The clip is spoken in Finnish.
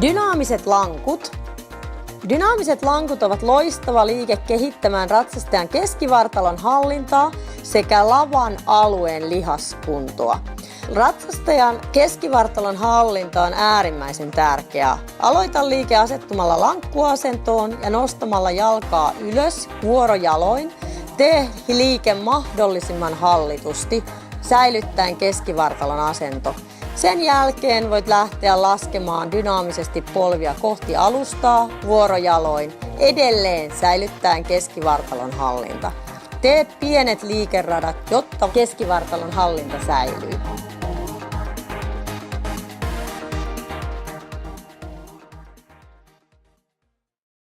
Dynaamiset lankut. Dynaamiset lankut ovat loistava liike kehittämään ratsastajan keskivartalon hallintaa sekä lavan alueen lihaskuntoa. Ratsastajan keskivartalon hallinta on äärimmäisen tärkeää. Aloita liike asettumalla lankkuasentoon ja nostamalla jalkaa ylös vuorojaloin. Tee liike mahdollisimman hallitusti, säilyttäen keskivartalon asento. Sen jälkeen voit lähteä laskemaan dynaamisesti polvia kohti alustaa vuorojaloin, edelleen säilyttäen keskivartalon hallinta. Tee pienet liikeradat, jotta keskivartalon hallinta säilyy.